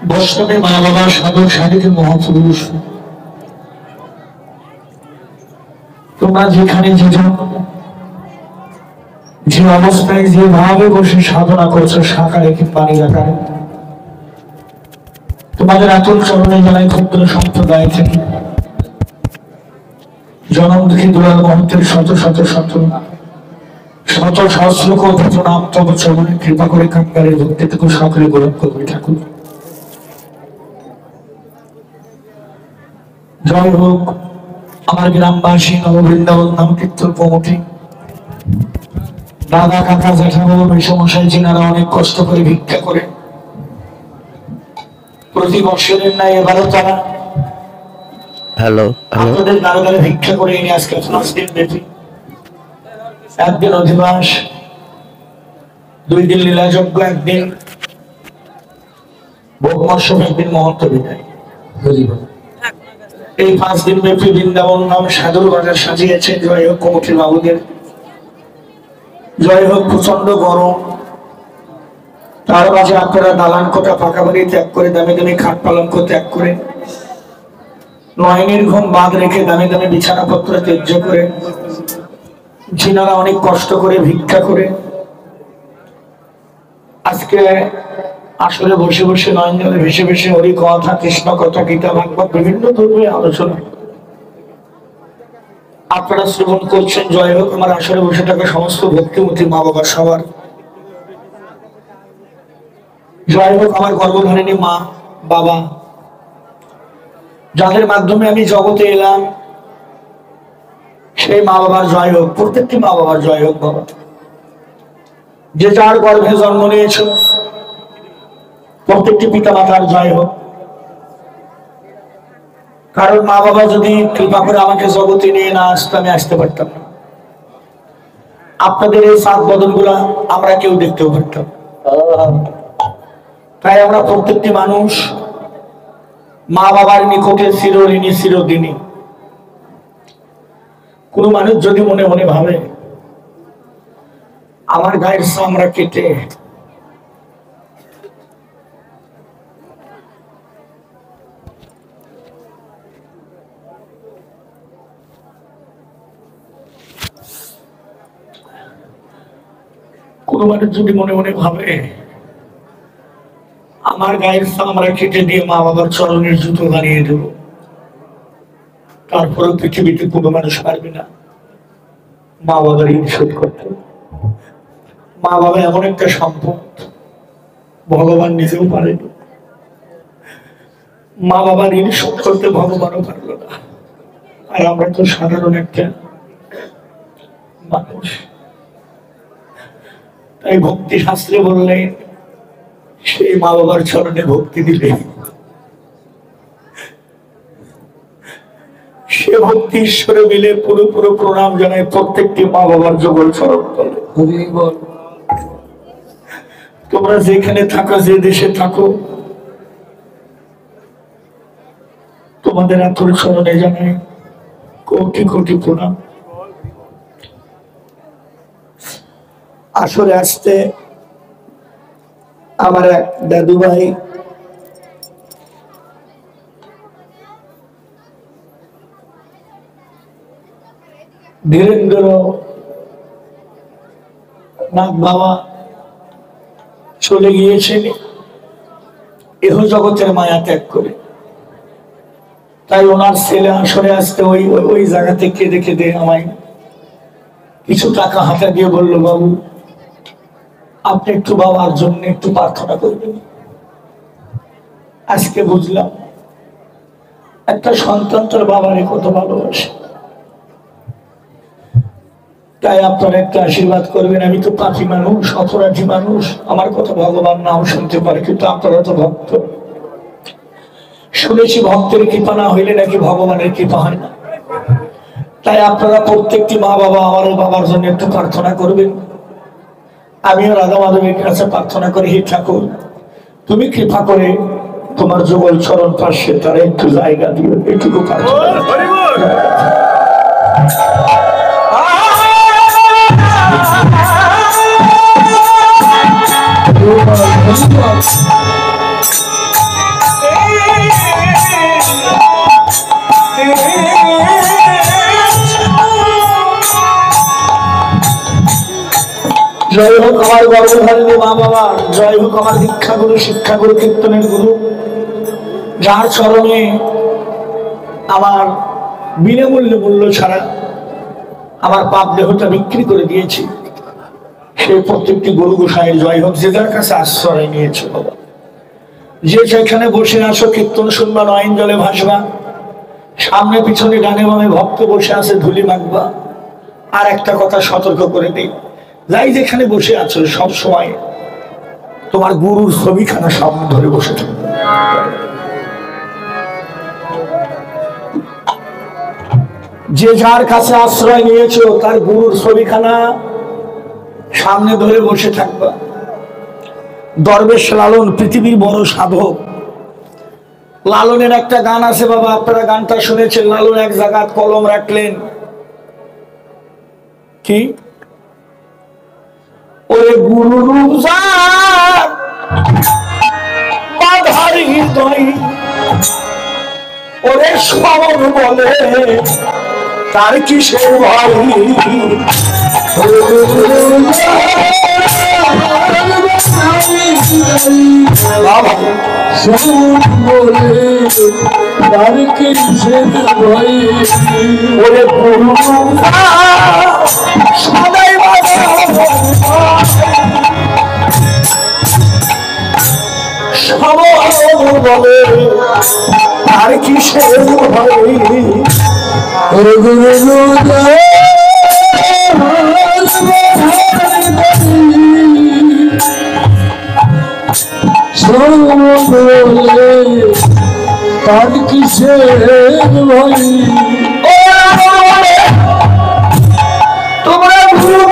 বৈষ্ণবে মা বাবা সাধক সাধিকে মহাপুরুষ, তোমরা যেখানে যে অবস্থায় যেভাবে বসে সাধনা করছো, সাকারে কিংবা নিরাকারে, তোমাদের আতুল চরণে জানাই ক্ষুদ্র সম্প্রদায় থেকে জনম দুঃখী দুলাল মহন্তের শত শত শত শত সহস্র কোটি প্রণাম তব চরণে। কৃপা করে কাঙ্গালের ভক্তি থেকে সকলে গ্রহণ করবে ঠাকুর। জয় হোক আমার গ্রামবাসী, নববৃন্দাবন নাম কীর্তন কমিটি, দাদা কাকা জ্যাঠাবাবু মেসমশাই, যিনারা অনেক কষ্ট করে ভিক্ষা করে প্রতি বৎসরের নাই এবারও তারা আপনাদের দ্বারা দ্বারা ভিক্ষা করে এনে আজকে 5 দিন ব্যাপী, একদিন অধিবাস, 2 দিন লীলাযজ্ঞ, একদিন ভোগমর্ষব, একদিন মহন্ত বিদায়, এই 5 দিন ব্যাপী বৃন্দাবন নাম সাধুর বাজার সাজিয়েছে। জয় হোক কমিটির বাবুদের, জয় হোক। প্রচন্ড গরম, তার মাঝে আপনারা দালান কোটা পাকা বাড়ি ত্যাগ করে, দামি দামি খাট পালঙ্ক ত্যাগ করে, নয়নের ঘুম বাদ রেখে দামি দামি বিছানাপত্র ত্যায্য করে, যিনারা অনেক কষ্ট করে ভিক্ষা করে আজকে আসলে বসে বসে নয়ন জলে ভেসে ভেসে হরি কথা, কৃষ্ণ কথা, গীতা ভাগবত, বিভিন্ন ধর্মীয় আলোচনা আপনারা শ্রবণ করছেন। জয় হোক আমার আসলে বসে থাকা সমস্ত ভক্তিমতী মা বাবা সবার, জয় হোক আমার গর্ভধারিণী মা বাবা, যাদের মাধ্যমে আমি জগতে এলাম, সেই মা বাবার জয় হোক। প্রত্যেকটি মা বাবার জয় হোক। বাবা যে যার গর্ভে জন্ম নিয়েছ, প্রত্যেকটি পিতা মাতার জয় হোক। কারণ মা বাবা যদি কৃপা করে আমাকে জগতে নিয়ে না আসতো, আমি আসতে পারতাম না। আপনাদের এই সাত বদল গুলা আমরা কেউ দেখতেও পারতাম। তাই আমরা প্রত্যেকটি মানুষ মা বাবার নিকটে চিরঋণী, চিরদিনী। কোন মানুষ যদি মনে মনে ভাবে আমার গায়ের চামড়া কেটে কোন মানুষ যদি মনে মনে ভাবে আমার গায়ের চামড়া কেটে দিয়ে মা বাবার চরণের জুতো বানিয়ে দেব, তারপরেও পৃথিবীতে কোনো মানুষ পারবে না মা বাবার ঋণ শোধ করতে। মা বাবা এমন একটা সম্পদ, ভগবান নিজেও পারেনি। মা বাবার ঋণ শোধ করতে ভগবানও পারল না। আর আমরা তো সাধারণ একটা মানুষ। তাই ভক্তি শাস্ত্রে বললেন, সেই মা বাবার চরণে ভক্তি দিলে সে ভক্তি ঈশ্বরে মিলে পুরো প্রণাম জানায় প্রত্যেকটি মা বাবার যুগল চরণ তলে। তোমরা যেখানে থাকো, যে দেশে থাকো, তোমাদের আতুল চরণে জানাই কোটি কোটি প্রণাম। আসলে আসতে আমার এক দাদু ভাই ধীরেন্দ্র নাথ বাবা চলে গিয়েছেন এহ জগতের মায়া ত্যাগ করে। তাই ওনার ছেলে আসলে আসতে ওই জায়গাতে কেঁদে কেঁদে আমায় কিছু টাকা হাতে দিয়ে বললো, বাবু আপনি একটু বাবার জন্য একটু প্রার্থনা করবেন। আজকে বুঝলাম একটা সন্তান তার বাবারে কত ভালোবাসে। তাই আপনারা একটা আশীর্বাদ করবেন। আমি তো পাপী মানুষ, অপরাধী মানুষ, আমার কথা ভগবান নাও শুনতে পারে, কিন্তু আপনারা তো ভক্ত। শুনেছি ভক্তের কৃপা না হইলে নাকি ভগবানের কৃপা হয় না। তাই আপনারা প্রত্যেকটি মা বাবা আমার বাবার জন্য একটু প্রার্থনা করবেন। আমিও রাধা মাধবের কাছে প্রার্থনা করি, হে ঠাকুর তুমি কৃপা করে তোমার যুগল চরণ পাশে তারা একটু জায়গা দিও, এটুকু প্রার্থনা। জয় হোক আমার গর্ভধারিণী মা বাবা, জয় হোক আমার দীক্ষা গুরু, শিক্ষা গুরু, কীর্তনের গুরু, যার চরণে আমার বিনামূল্যে মূল্য ছাড়া আমার পাপ দেহটা বিক্রি করে দিয়েছি, সেই প্রত্যেকটি গুরু গোসাইয়ের জয় হোক। যে যার কাছে আশ্রয় নিয়েছে বাবা, যে যেখানে বসে আসো কীর্তন শুনবা, নয়ন জলে ভাসবা, সামনে পিছনে ডানে বামে ভক্ত বসে আছে ধুলি মাখবা। আর একটা কথা সতর্ক করে দিই, যাই যেখানে বসে আছো সব সময় তোমার গুরুর ছবিখানা সামনে ধরে বসে থাকবে। যে যার কাছে আশ্রয় নিয়েছো তার গুরুর ছবিখানা সামনে ধরে বসে থাকবা। দরবেশ লালন পৃথিবীর বড় সাধক। লালনের একটা গান আছে বাবা, আপনারা গানটা শুনেছেন। লালন এক জায়গায় কলম রাখলেন, কি ওরে গুরু রূপ যার বাধার হৃদয়, ওরে সবর বলে তার কিসের ভয়। ওরে গুরু সদাই সবর বলে তার কিসের ভয়। ওরে গুরু তার কিসের ভয়। তোমরা গুরু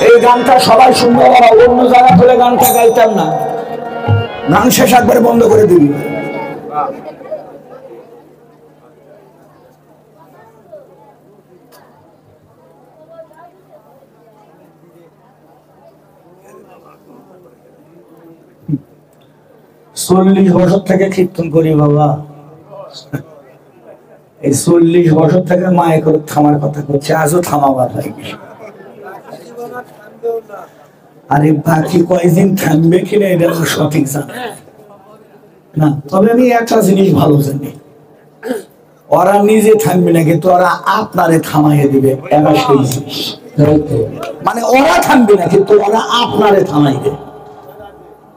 এই গানটা সবাই শুনবো বাবা, অন্য জায়গা থেকে গানটা গাইতাম না। গান শেষ একবারে বন্ধ করে দিবি। 40 বছর থেকে কীর্তন করি বাবা, এই 40 বছর থেকে মায়ে করে থামার কথা করছে, আজও থামাবার লাগবে। আরে বাকি কয়েকদিন থামবে কিনা এটা সঠিক জানা না। তবে আমি একটা জিনিস ভালো জানি, ওরা নিজে থামবে না, কিন্তু ওরা আপনারে থামাইয়ে দিবে। এবার সেই জিনিস মানে ওরা থামবে না, কিন্তু ওরা আপনারে থামাইবে,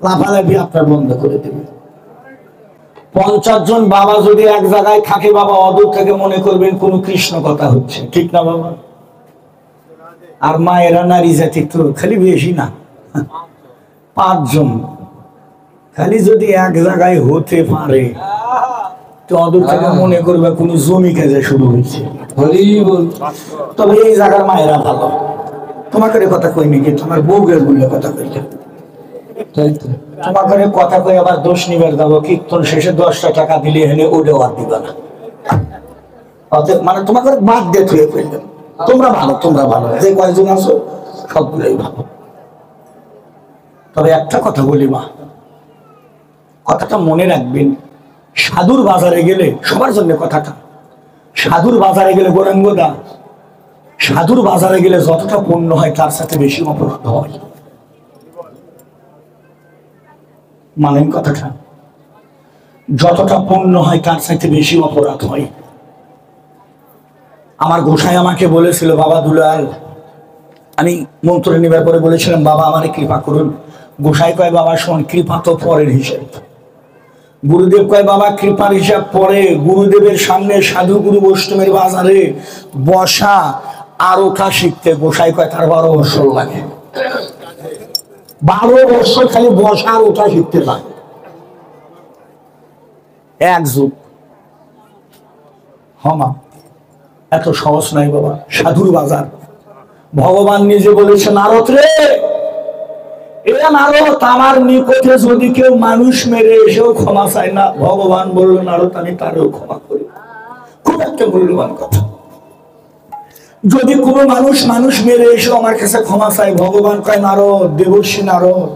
লাফালাফি আপনার বন্ধ করে দেবে। 50 জন বাবা যদি এক জায়গায় থাকে বাবা, অদূর থেকে মনে করবেন কোন কৃষ্ণ কথা হচ্ছে, ঠিক না বাবা? আর মায়েরা নারী জাতি তো খালি বেশি না, 5 জন খালি যদি এক জায়গায় হতে পারে তো অদূর থেকে মনে করবে কোন জমি কাজে শুরু হয়েছে। তবে এই জায়গার মায়েরা ভালো, তোমাকে কথা কই নাকি, তোমার বউগের বললে কথা কইলে তোমাকে কথা কই আবার দোষ নিবার যাবো, কীর্তন শেষে 10টা টাকা দিলে এনে ওটাও আর দিবা না। মানে তোমাকে বাদ দিয়ে থুয়ে ফেললেন। তোমরা ভালো, তোমরা ভালো, যে কয়েকজন আছো সবগুলোই ভালো। তবে একটা কথা বলি মা, কথাটা মনে রাখবেন, সাধুর বাজারে গেলে সবার জন্য কথাটা, সাধুর বাজারে গেলে গোরাঙ্গদা, সাধুর বাজারে গেলে যতটা পণ্য হয় তার সাথে বেশি অপরাধ হয়। মানেন কথাটা? যতটা পণ্য হয় তার সাথে বেশি অপরাধ হয়। আমার গোসাই আমাকে বলেছিল, বাবা দুলাল, আমি মন্ত্র নেবার পরে বলেছিলাম, বাবা আমারে কৃপা করুন। গোসাই কয়, বাবা শোন, কৃপা তো পরের হিসেব। গুরুদেব কয়, বাবা কৃপার হিসাব পরে। গুরুদেবের সামনে সাধু গুরু বৈষ্ণবের বাজারে বসা আর ওঠা শিখতে গোসাই কয় তার 12 বছর লাগে। 12 বছর খালি বসা আর ওঠা শিখতে লাগে, এক যুগ। হমা এত সহজ নাই বাবা, সাধুর বাজার। ভগবান নিজে বলেছে, নারদ রে, এ নারদ, আমার নিকটে যদি কেউ মানুষ মেরে এসেও ক্ষমা চায় না, ভগবান বলল, নারদ আমি তারেও ক্ষমা করি। খুব একটা মূল্যবান কথা। যদি কোনো মানুষ মেরে এসেও আমার কাছে ক্ষমা চায়, ভগবান কয়, নারদ, দেবর্ষী নারদ,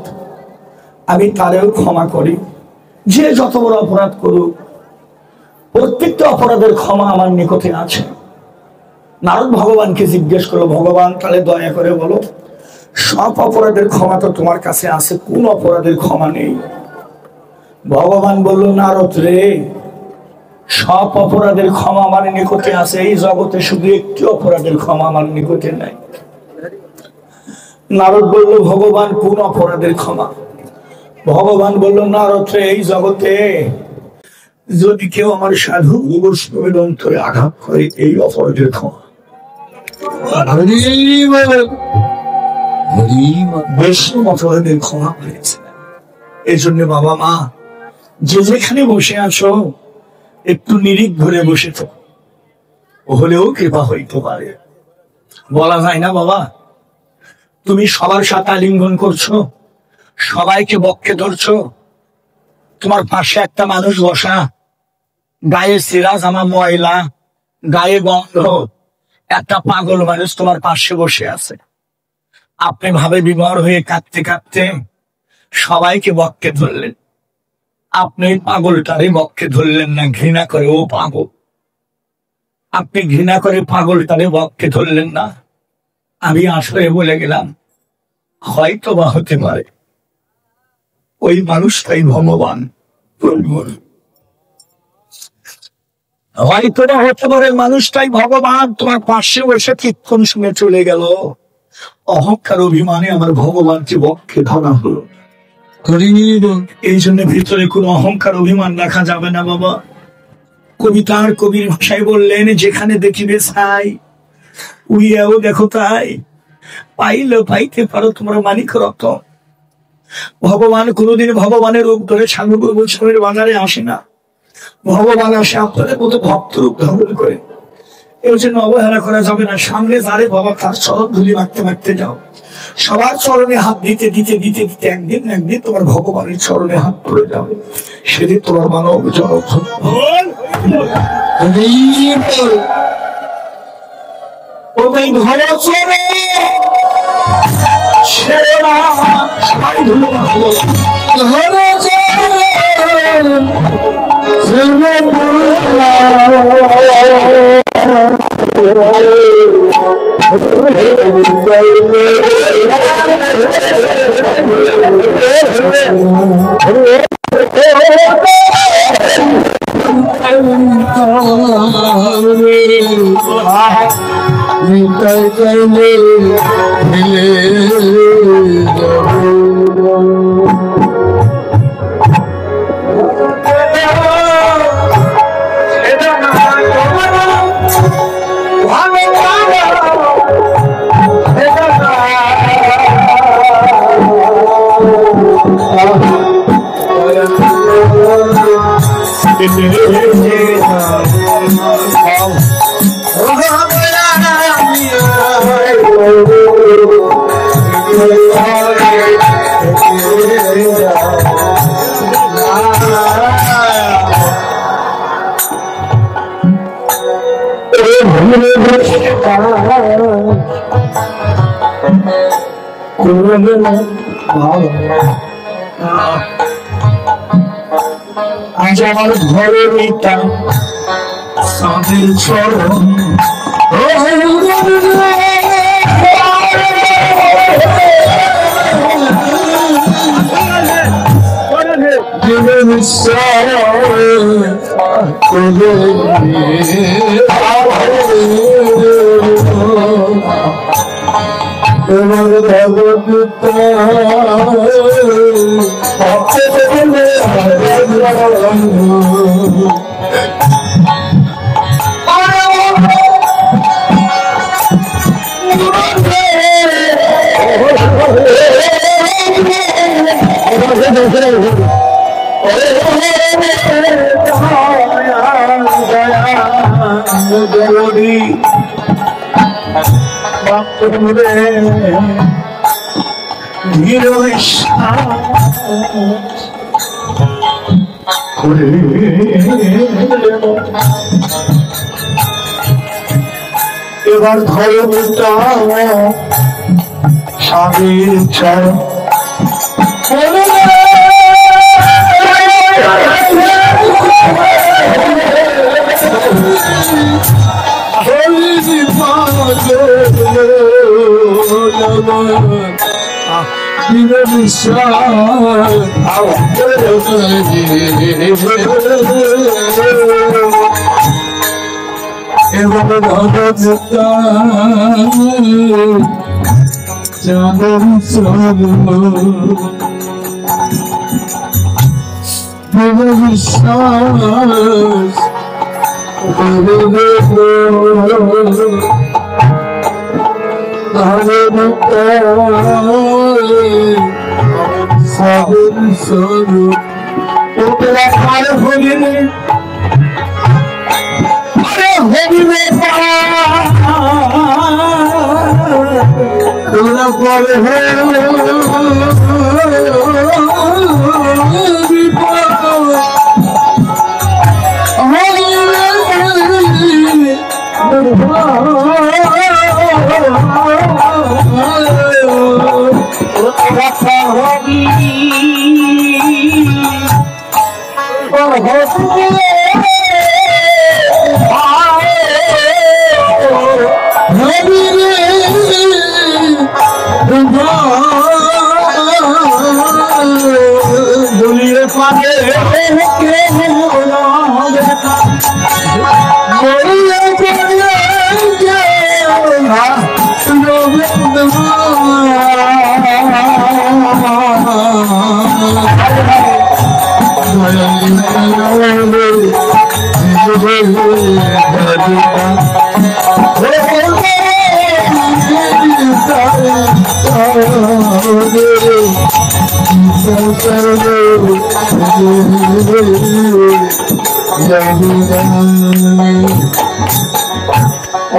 আমি তারেও ক্ষমা করি। যে যত বড় অপরাধ করুক, প্রত্যেকটা অপরাধের ক্ষমা আমার নিকটে আছে। নারদ ভগবানকে জিজ্ঞেস করলো, ভগবান তাহলে দয়া করে বলো, সব অপরাধের ক্ষমা তো তোমার কাছে আছে, কোন অপরাধের ক্ষমা নেই? ভগবান বলল, নারদ রে, সব অপরাধের ক্ষমা আমার নিকটে আছে, এই জগতে শুধু একটি অপরাধের ক্ষমা আমার নিকটে নাই। নারদ বলল, ভগবান কোন অপরাধের ক্ষমা? ভগবান বলল, নারদ রে, এই জগতে যদি কেউ আমার সাধু বৈষ্ণবের অন্তরে আঘাত করে, এই অপরাধের ক্ষমা। বৈষ্ণব অপরাধের ক্ষমা হয়েছে। এই জন্য বাবা মা যে যেখানে বসে আছো, একটু নিরিখ ধরে বসে তো হলেও কৃপা হইতে পারে। বলা যায় না বাবা, তুমি সবার সাথে আলিঙ্গন করছো, সবাইকে বক্ষে ধরছো, তোমার পাশে একটা মানুষ বসা, গায়ে সিরা জামা ময়লা, গায়ে গন্ধ, একটা পাগল মানুষ তোমার পাশে বসে আছে। আপনি ভাবে বিভোর হয়ে কাঁদতে কাঁদতে সবাইকে বক্ষে ধরলেন, আপনি পাগলটারে বক্ষে ধরলেন না, ঘৃণা করে ও পাগল। আপনি ঘৃণা করে পাগলটারে বক্ষে ধরলেন না। আমি আসলে বলে গেলাম, হয়তো বা হতে পারে ওই মানুষটাই ভগবান। হয়তো না হতে পারে মানুষটাই ভগবান তোমার পাশে বসে কীর্তন শুনে চলে গেল। অহংকার অভিমানে আমার ভগবানকে বক্ষে ধরা হলো। এই জন্য ভিতরে কোনো অহংকার অভিমান রাখা যাবে না বাবা। কবিতার কবির ভাষায় বললেন, যেখানে দেখিবে ছাই, উইয়াও দেখো তাই, পাইলে পাইতে পারো তোমরা মানিক রতন। ভগবান কোনোদিন ভগবানের রূপ ধরে সাধু বৈষ্ণবের বাজারে আসে না। ভগবান আসে আপনাদের মতো ভক্ত রূপ ধারণ করে। এর জন্য অবহেলা করা যাবে না। সামনে যারে বাবা তার চরণ ধুলি মাখতে মাখতে যাও, সবার চরণে হাত দিতে দিতে দিতে দিতে একদিন একদিন তোমার ভগবানের চরণে হাত পড়ে যাবে। সেদিন তোমার মানব জগৎ আজ আমার ঘরে নিতাম সাদের চরণ এবার ধর্মটা স্বামীর ছাড়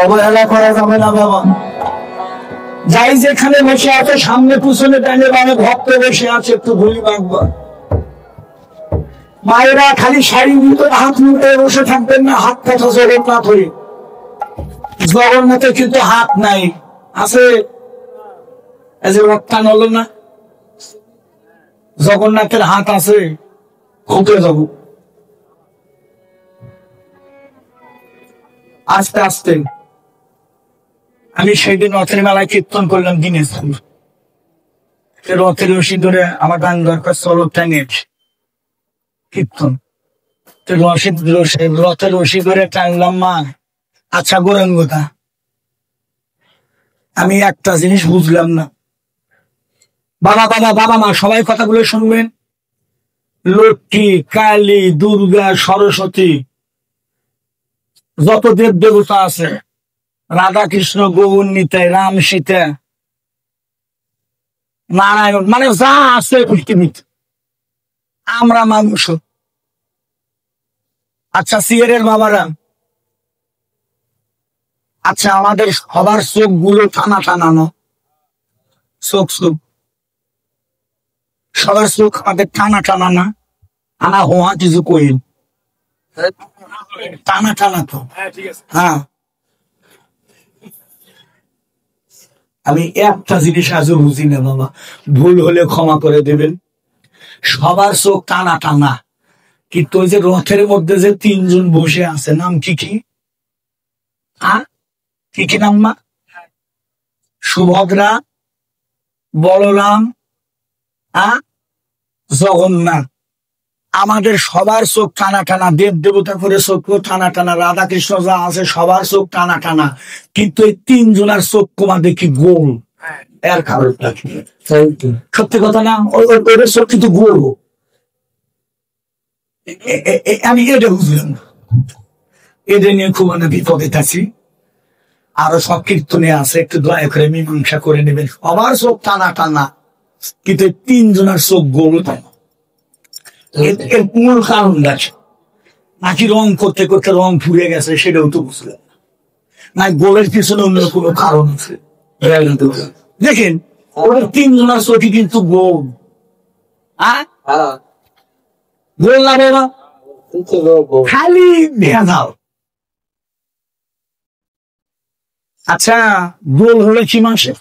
অবহেলা করা যাবে না বাবা। যাই যেখানে বসে আছে সামনে পিছনে টাইনে মানে ভক্ত বসে আছে, একটু ভুলি মাখবা। মায়েরা খালি শাড়ির ভিতরে হাত মুখে বসে থাকবেন না, হাত কথা জগন্নাথ হয়ে। জগন্নাথের কিন্তু হাত নাই, আছে এই যে রক্তান হলো না, জগন্নাথের হাত আছে, খুঁটে যাব আস্তে আস্তে। আমি সেদিন রথের মেলায় কীর্তন করলাম দিনাজপুর, রথের রশি ধরে আমার গান দরকার চলকটা নেট কীর্তন, রথের রশি ধরে টানলাম মা। আচ্ছা গৌরাঙ্গতা, আমি একটা জিনিস বুঝলাম না। বাবা বাবা বাবা মা সবাই কথাগুলো শুনবেন। লক্ষ্মী, কালী, দুর্গা, সরস্বতী, যত দেব দেবতা আছে, রাধা কৃষ্ণ, গৌর নিতাই, রাম সীতা, নারায়ণ, মানে যা আছে পৃথিবীতে, আমরা মানুষ। আচ্ছা সিয়ারের বাবারা, আচ্ছা আমাদের সবার চোখ গুলো টানা টানানো, চোখ সবার চোখ আমাদের টানা টানা না, আনা হওয়া কিছু কই টানা টানা তো। হ্যাঁ, আমি একটা জিনিস আজও বুঝি না বাবা, ভুল হলে ক্ষমা করে দেবেন। সবার চোখ টানা টানা, কিন্তু ওই যে রথের মধ্যে যে তিনজন বসে আছে, নাম কি কি? কি কি নাম মা? সুভদ্রা, বলরাম, জগন্নাথ। আমাদের সবার চোখ টানা টানা, দেব দেবতা করে চোখ টানা টানা, রাধা কৃষ্ণ যা আছে সবার চোখ টানা টানা, কিন্তু এই তিনজনের চোখ কমা দেখি গোল, এর কারণটা কি? সত্যি কথা না, ওদের সব কিন্তু গর্ব। আমি এটা বুঝলাম না, এদের নিয়ে খুব অনেক বিপদে আছি। আরো সব কীর্তনে আছে, একটু দয়া করে মীমাংসা করে নেবেন। সবার চোখ টানা টানা, কিন্তু 3 জনের চোখ গোল টানা। এর মূল কারণটা নাকি রং করতে করতে রং ফুরে গেছে, সেটাও তো বুঝলাম না। গোলের পিছনে অন্য কোনো কারণ আছে? দেখেন ওদের 3 জনের চোখই কিন্তু গোল। গোল লাগে না, খালি ভেজাল। আচ্ছা, দোল হলে কি মাসে?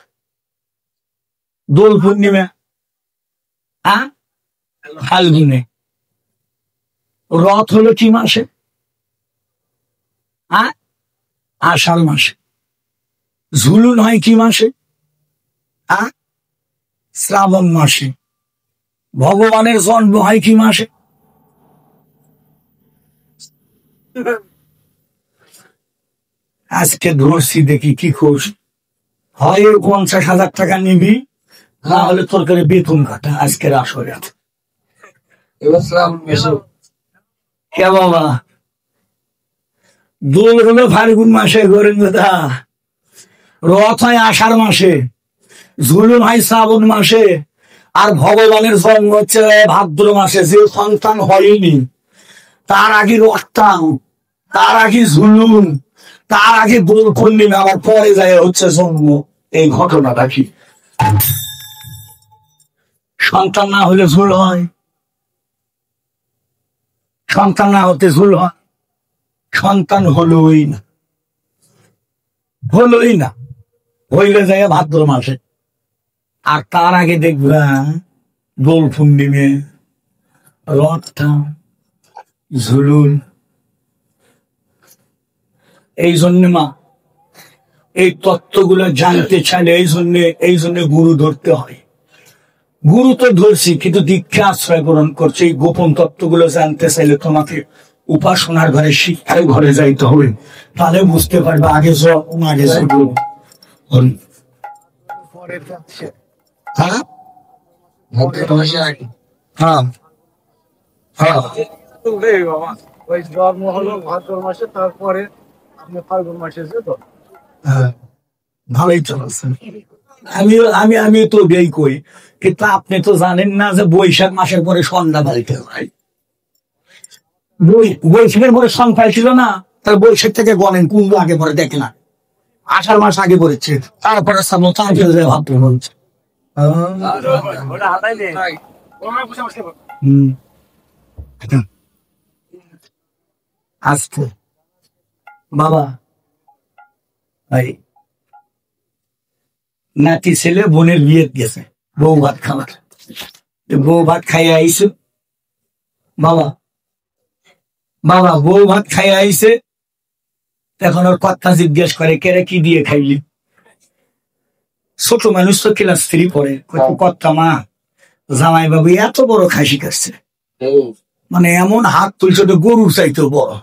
দোল পূর্ণিমা ফাল্গুনে। রথ হলো কি মাসে? আষাঢ় মাসে। ঝুলন হয় কি মাসে? শ্রাবণ মাসে। ভগবানের জন্ম হয় কি মাসে? আজকে ধরছি, দেখি কি খোঁজ হয়। 50,000 টাকা নিবি, না হলে তোর করে বেতন কাটা আজকের আসরে। কে বাবা, দোল হলো ফাল্গুন মাসে গরিব কথা, রথ হয় আষাঢ় মাসে, ঝুলন হয় শ্রাবণ মাসে, আর ভগবানের জন্ম হচ্ছে ভাদ্র মাসে। যে সন্তান হয়নি তার আগে রথটান, তার আগে ঝুলুন, তার আগে দোল পূর্ণিমা, আবার পরে যায় হচ্ছে জন্ম। এই ঘটনাটা কি? সন্তান না হলে ঝুল হয়, সন্তান না হতে ঝুল হয়। সন্তান হলোই না, হলোই না, হইলে যায় ভাদ্র মাসে। আর তার আগে দেখবা দোল পূর্ণিমে, রথটা, ঝুলুন। এই জন্য মা, এই তত্ত্বগুলো জানতে চাইলে এই জন্য গুরু ধরতে হয়। গুরু তো ধরছি, কিন্তু দীক্ষা আশ্রয় গ্রহণ করছে। এই গোপন তত্ত্বগুলো জানতে চাইলে তোমাকে উপাসনার ঘরে, শিক্ষার ঘরে যাইতে হবে, তাহলে বুঝতে পারবে। আগে আগে জন্ম হলো ভাদ্র মাসে, তারপরে আপনি ফাল্গুন মাসে যেত। ভালোই চলছে। আমি তো বেই কই, কিন্তু আপনি তো জানেন না যে বৈশাখ মাসের পরে সন্ধ্যা বাড়িতে হয়। বৈশাখের পরে সন্ধ্যা ছিল না, তার বৈশাখ থেকে গণেন কোন আগে পরে দেখে না। আষাঢ় মাস আগে পড়েছে, তারপরে ভাবতে বলছে। আস্তে বাবা, ভাই নাতি ছেলে বোনের বিয়ে গেছে, বউ ভাত খাবার। বউ ভাত খাইয়ে আইসু বাবা, বাবা বউ ভাত খাইয়ে আইসে। এখন ওর কথা জিজ্ঞেস করে, কেরে কি দিয়ে খাইলি? ছোট মানুষ তো ক্লাস 3 পড়ে। কথা, মা জামাই বাবু এত বড় খাসি কাটছে, মানে এমন হাত তুলছে তো গরুর চাইতেও বড়।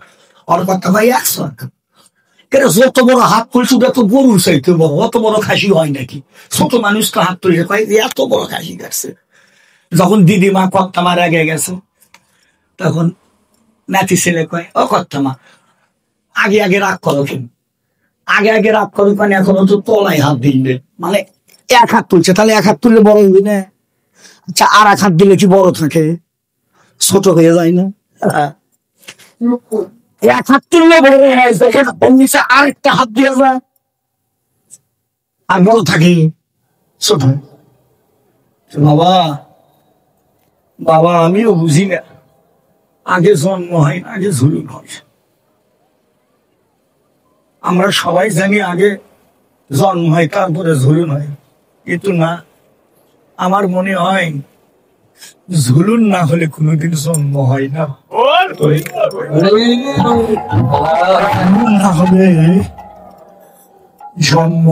ওর কথা, ভাই 100 যত বড় হাত তুলছে তো গরুর চাইতে বড়, অত বড় খাসি হয় নাকি? ছোট মানুষ তো হাত তুলছে, কয় এত বড় খাসি কাটছে। যখন দিদিমা কর্তা মার আগে গেছে, তখন নাতি ছেলে কয়, ও কর্তা মা, আগে আগে রাগ করো কেন? আগে আগে রাগ করো কেন? এখন তো তলায় হাত দিলে, মানে 1 হাত তুলছে, তাহলে 1 হাত তুললে বড় হবি না? আচ্ছা, আর 1 হাত দিলে কি বড় থাকে? ছোট হয়ে যায় না? 1 হাত তুললে বড় হয়ে যায়, আরেকটা হাত দিয়ে যায় আর বড় থাকে ছোট। বাবা, বাবা আমিও বুঝি না, আগে জন্ম হয় না, আগে ঝুলুন হয়। আমরা সবাই জানি আগে জন্ম হয়, তারপরে ঝুলুন হয়, কিন্তু না, আমার মনে হয় ঝুলুন না হলে কোনোদিন জন্ম হয় না, না হলে জন্ম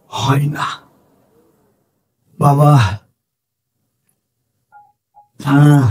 হয় না। বাবা, হ্যাঁ।